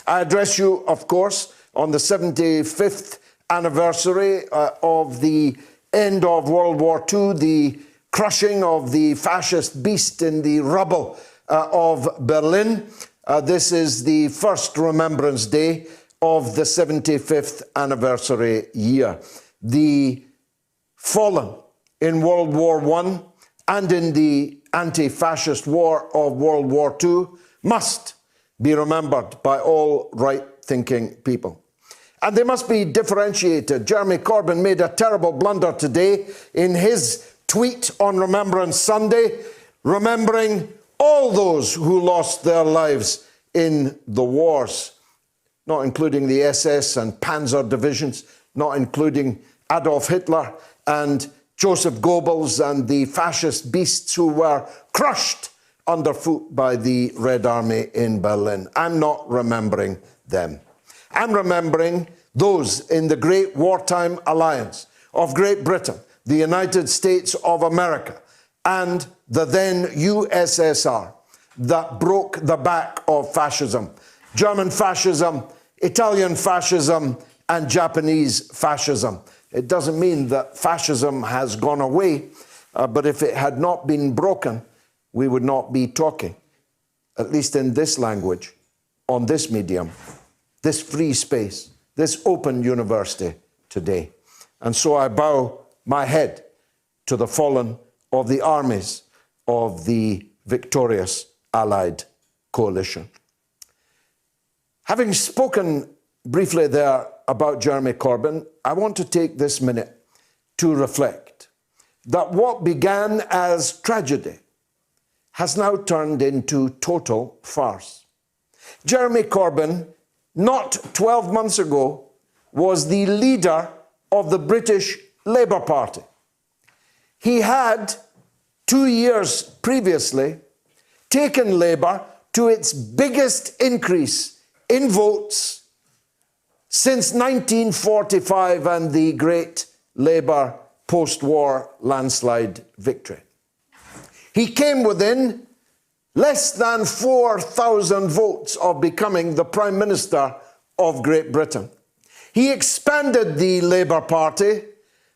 I address you, of course, on the 75th anniversary of the end of World War II, the crushing of the fascist beast in the rubble of Berlin. This is the first Remembrance Day of the 75th anniversary year. The fallen in World War I and in the anti-fascist war of World War II must be remembered by all right-thinking people. And they must be differentiated. Jeremy Corbyn made a terrible blunder today in his tweet on Remembrance Sunday, remembering all those who lost their lives in the wars, not including the SS and Panzer divisions, not including Adolf Hitler and Joseph Goebbels and the fascist beasts who were crushed underfoot by the Red Army in Berlin. I'm not remembering them. I'm remembering those in the great wartime alliance of Great Britain, the United States of America, and the then USSR that broke the back of fascism. German fascism, Italian fascism, and Japanese fascism. It doesn't mean that fascism has gone away, but if it had not been broken, we would not be talking, at least in this language, on this medium, this free space, this open university today. And so I bow my head to the fallen of the armies of the victorious Allied coalition. Having spoken briefly there about Jeremy Corbyn, I want to take this minute to reflect that what began as tragedy has now turned into total farce. Jeremy Corbyn, not 12 months ago, was the leader of the British Labour Party. He had, 2 years previously, taken Labour to its biggest increase in votes since 1945 and the great Labour post-war landslide victory. He came within less than 4,000 votes of becoming the Prime Minister of Great Britain. He expanded the Labour Party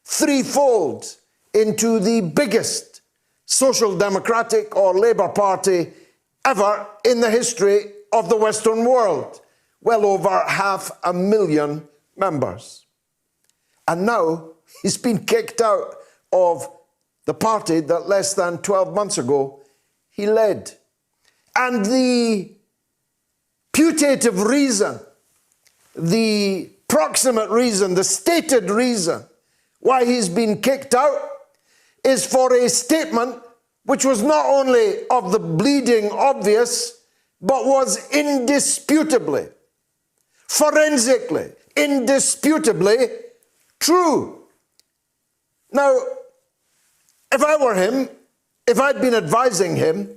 threefold into the biggest social democratic or Labour Party ever in the history of the Western world. Well over 500,000 members. And now he's been kicked out of the party that less than 12 months ago he led. And the putative reason, the proximate reason, the stated reason why he's been kicked out is for a statement which was not only of the bleeding obvious, but was indisputably, forensically, indisputably true. Now, if I were him, if I'd been advising him,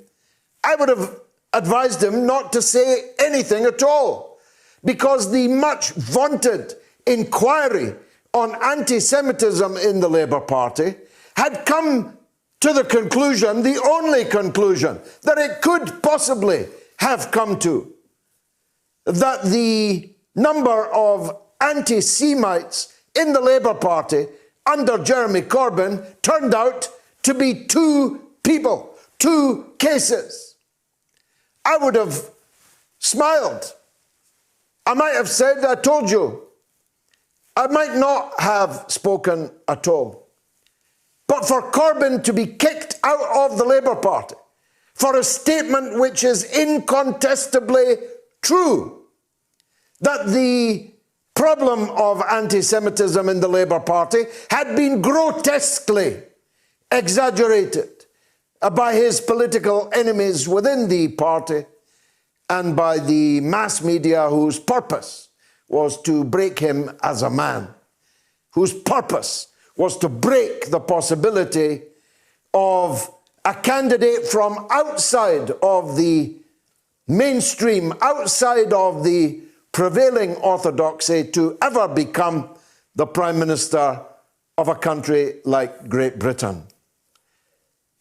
I would have advised him not to say anything at all, because the much vaunted inquiry on anti-Semitism in the Labour Party had come to the conclusion, the only conclusion that it could possibly have come to, that the number of anti-Semites in the Labour Party under Jeremy Corbyn turned out to be 2 people, 2 cases. I would have smiled. I might have said, I told you. I might not have spoken at all. But for Corbyn to be kicked out of the Labour Party for a statement which is incontestably true, that the problem of anti-Semitism in the Labour Party had been grotesquely exaggerated by his political enemies within the party and by the mass media whose purpose was to break him as a man, whose purpose was to break the possibility of a candidate from outside of the mainstream, outside of the prevailing orthodoxy to ever become the Prime Minister of a country like Great Britain.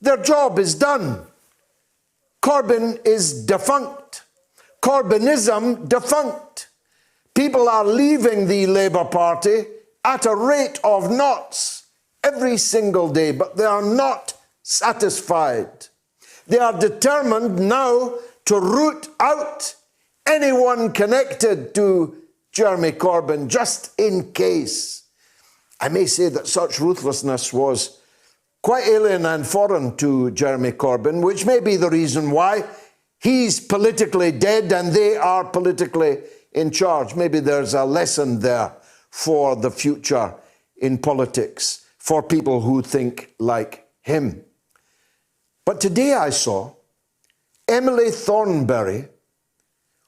Their job is done. Corbyn is defunct. Corbynism defunct. People are leaving the Labour Party at a rate of knots every single day, but they are not satisfied. They are determined now to root out anyone connected to Jeremy Corbyn, just in case. I may say that such ruthlessness was quite alien and foreign to Jeremy Corbyn, which may be the reason why he's politically dead and they are politically in charge. Maybe there's a lesson there for the future in politics for people who think like him. But today I saw Emily Thornberry,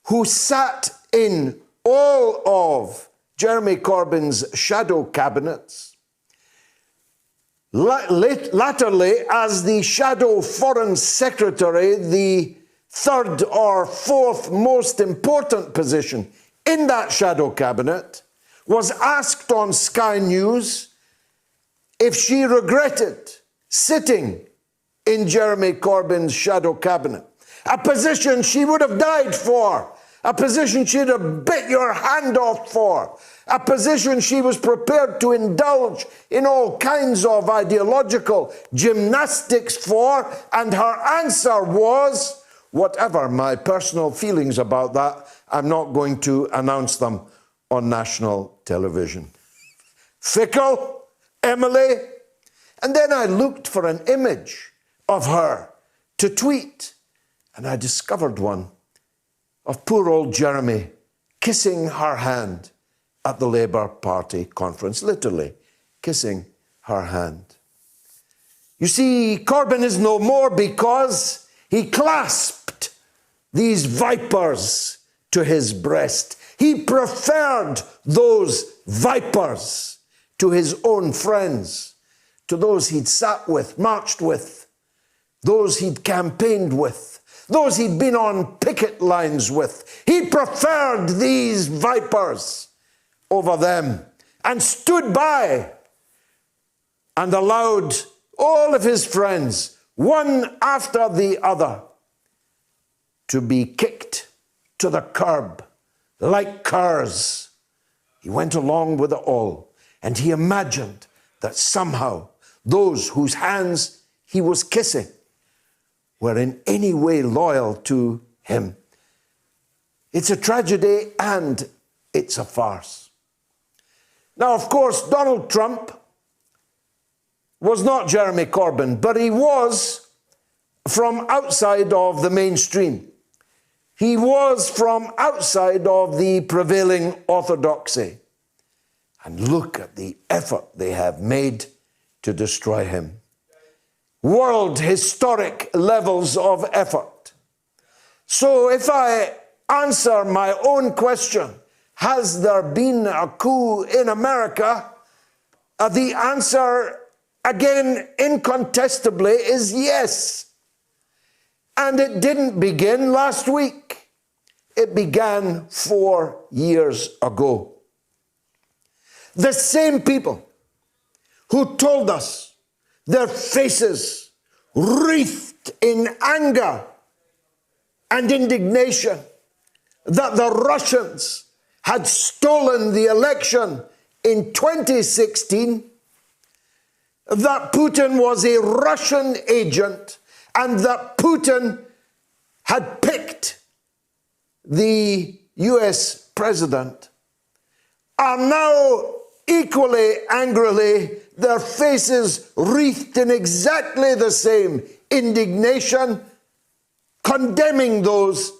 who sat in all of Jeremy Corbyn's shadow cabinets, latterly as the shadow foreign secretary, the third or fourth most important position in that shadow cabinet, was asked on Sky News if she regretted sitting in Jeremy Corbyn's shadow cabinet. A position she would have died for, a position she'd have bit your hand off for, a position she was prepared to indulge in all kinds of ideological gymnastics for, and her answer was, whatever my personal feelings about that, I'm not going to announce them on national television. Fickle, Emily. And then I looked for an image of her to tweet, and I discovered one of poor old Jeremy kissing her hand at the Labour Party conference, literally kissing her hand. You see, Corbyn is no more because he clasped these vipers to his breast. He preferred those vipers to his own friends, to those he'd sat with, marched with, those he'd campaigned with, those he'd been on picket lines with. He preferred these vipers over them and stood by and allowed all of his friends, one after the other, to be kicked to the curb like curs. He went along with it all, and he imagined that somehow those whose hands he was kissing were in any way loyal to him. It's a tragedy and it's a farce. Now, of course, Donald Trump was not Jeremy Corbyn, but he was from outside of the mainstream. He was from outside of the prevailing orthodoxy. And look at the effort they have made to destroy him. World historic levels of effort. So if I answer my own question, has there been a coup in America? The answer, again, incontestably, is yes. And it didn't begin last week. It began 4 years ago. The same people who told us, their faces wreathed in anger and indignation, that the Russians had stolen the election in 2016, that Putin was a Russian agent, and that Putin had picked the US president, are now equally angrily, their faces wreathed in exactly the same indignation, condemning those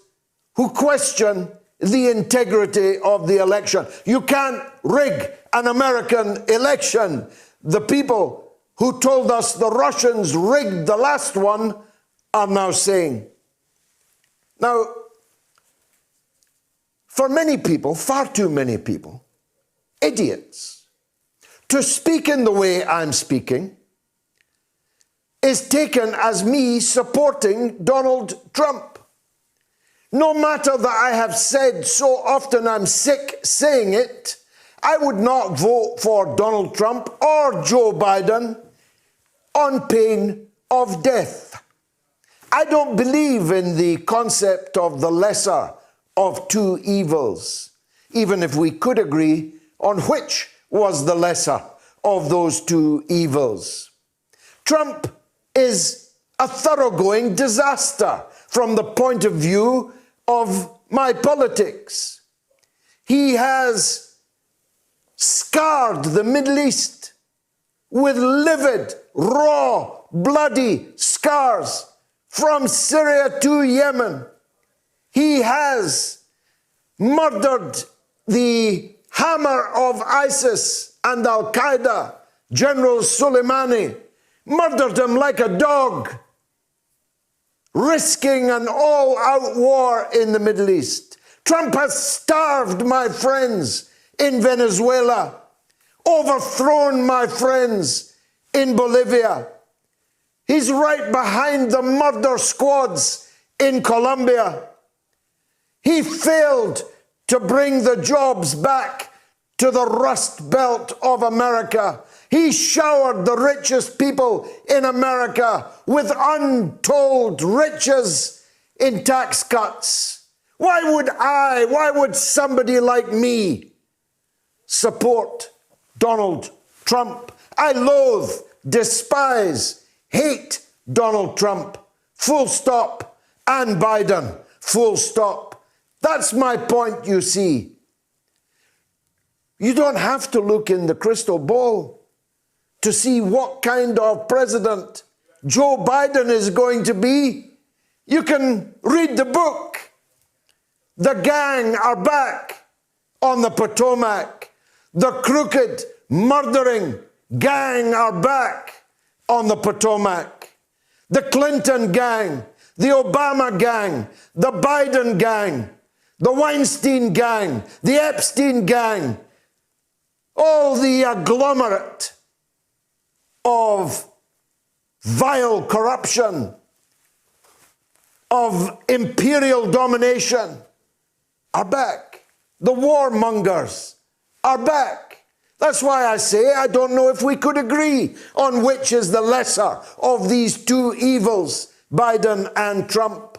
who question the integrity of the election. You can't rig an American election. The people who told us the Russians rigged the last one are now saying. Now, for many people, far too many people, idiots, to speak in the way I'm speaking is taken as me supporting Donald Trump. No matter that I have said so often I'm sick saying it, I would not vote for Donald Trump or Joe Biden on pain of death. I don't believe in the concept of the lesser of two evils, even if we could agree on which was the lesser of those two evils. Trump is a thoroughgoing disaster from the point of view of my politics. He has scarred the Middle East with livid, raw, bloody scars from Syria to Yemen. He has murdered the hammer of ISIS and Al-Qaeda, General Soleimani, murdered him like a dog, risking an all-out war in the Middle East. Trump has starved my friends in Venezuela, overthrown my friends in Bolivia. He's right behind the murder squads in Colombia. He failed to bring the jobs back to the Rust Belt of America. He showered the richest people in America with untold riches in tax cuts. Why would somebody like me support Donald Trump? I loathe, despise, hate Donald Trump, full stop, and Biden, full stop. That's my point, you see. You don't have to look in the crystal ball to see what kind of president Joe Biden is going to be. You can read the book. The gang are back on the Potomac. The crooked, murdering gang are back on the Potomac. The Clinton gang, the Obama gang, the Biden gang, the Weinstein gang, the Epstein gang, all the agglomerate of vile corruption, of imperial domination are back. The warmongers are back. That's why I say I don't know if we could agree on which is the lesser of these two evils, Biden and Trump.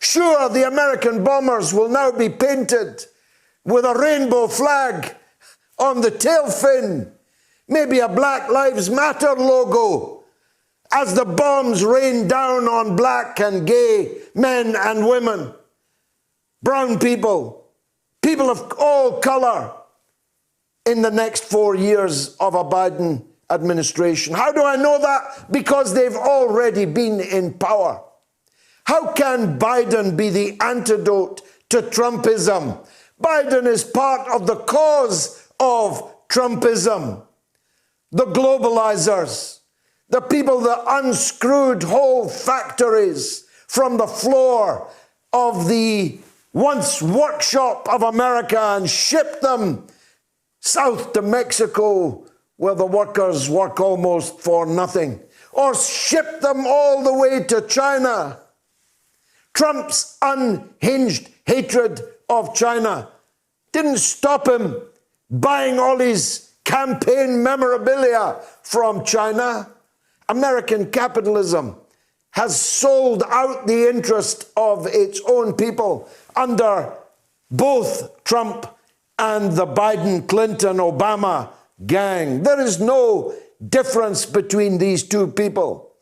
Sure, the American bombers will now be painted with a rainbow flag on the tail fin, maybe a Black Lives Matter logo, as the bombs rain down on black and gay men and women, brown people, people of all color, in the next 4 years of a Biden administration. How do I know that? Because they've already been in power. How can Biden be the antidote to Trumpism? Biden is part of the cause of Trumpism. The globalizers, the people that unscrewed whole factories from the floor of the once workshop of America and shipped them south to Mexico, where the workers work almost for nothing, or ship them all the way to China. Trump's unhinged hatred of China didn't stop him buying all his campaign memorabilia from China. American capitalism has sold out the interest of its own people under both Trump and the Biden, Clinton, Obama gang. There is no difference between these two people,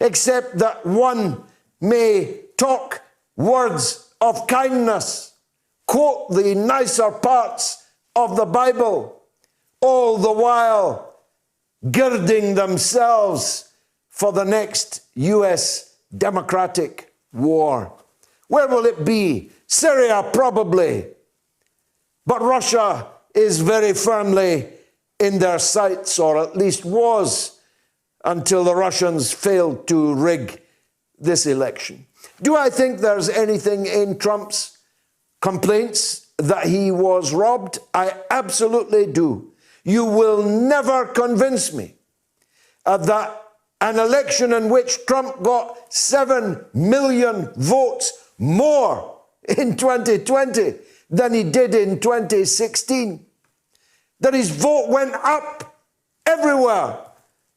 except that one may talk words of kindness, quote the nicer parts of the Bible, all the while girding themselves for the next US Democratic war. Where will it be? Syria, probably. But Russia is very firmly in their sights, or at least was, until the Russians failed to rig this election. Do I think there's anything in Trump's complaints that he was robbed? I absolutely do. You will never convince me that an election in which Trump got 7 million votes more in 2020 than he did in 2016, that his vote went up everywhere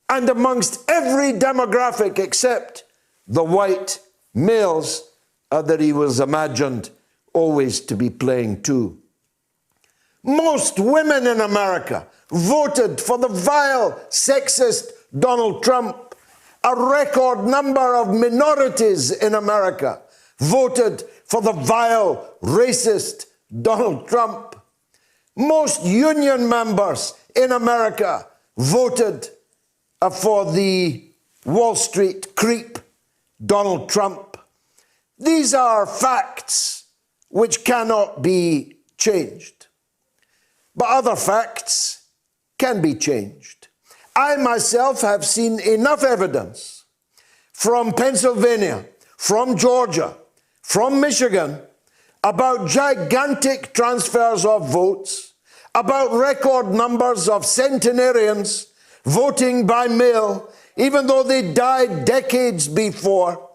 and amongst every demographic except the white males that he was imagined always to be playing too. Most women in America voted for the vile, sexist Donald Trump. A record number of minorities in America voted for the vile, racist Donald Trump. Most union members in America voted for the Wall Street creep, Donald Trump. These are facts which cannot be changed. But other facts can be changed. I myself have seen enough evidence from Pennsylvania, from Georgia, from Michigan, about gigantic transfers of votes, about record numbers of centenarians voting by mail, even though they died decades before.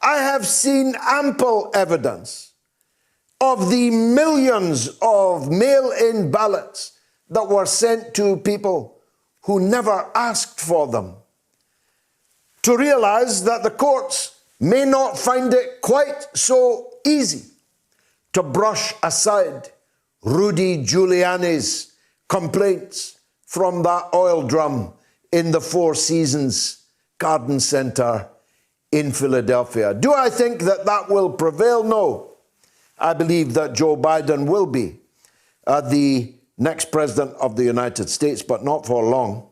I have seen ample evidence of the millions of mail-in ballots that were sent to people who never asked for them, to realize that the courts may not find it quite so easy to brush aside Rudy Giuliani's complaints from that oil drum in the Four Seasons Garden Center in Philadelphia. Do I think that that will prevail? No. I believe that Joe Biden will be the next president of the United States, but not for long.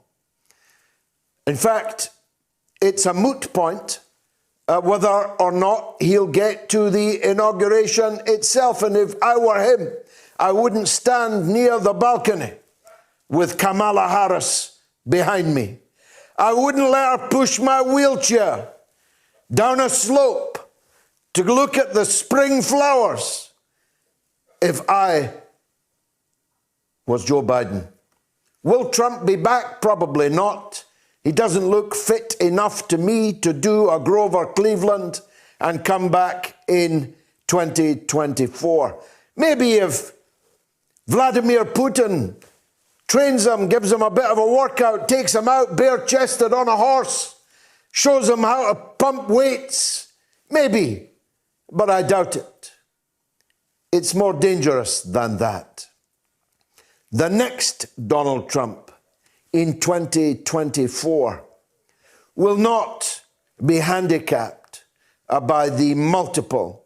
In fact, it's a moot point whether or not he'll get to the inauguration itself. And if I were him, I wouldn't stand near the balcony with Kamala Harris behind me. I wouldn't let her push my wheelchair down a slope to look at the spring flowers if I was Joe Biden. Will Trump be back? Probably not. He doesn't look fit enough to me to do a Grover Cleveland and come back in 2024. Maybe if Vladimir Putin trains him, gives him a bit of a workout, takes him out bare-chested on a horse, shows him how to pump weights, maybe, but I doubt it. It's more dangerous than that. The next Donald Trump in 2024 will not be handicapped by the multiple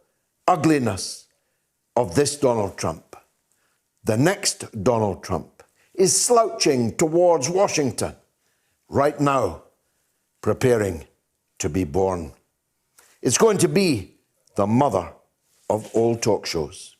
ugliness of this Donald Trump. The next Donald Trump is slouching towards Washington right now, preparing to be born. It's going to be the mother of all talk shows.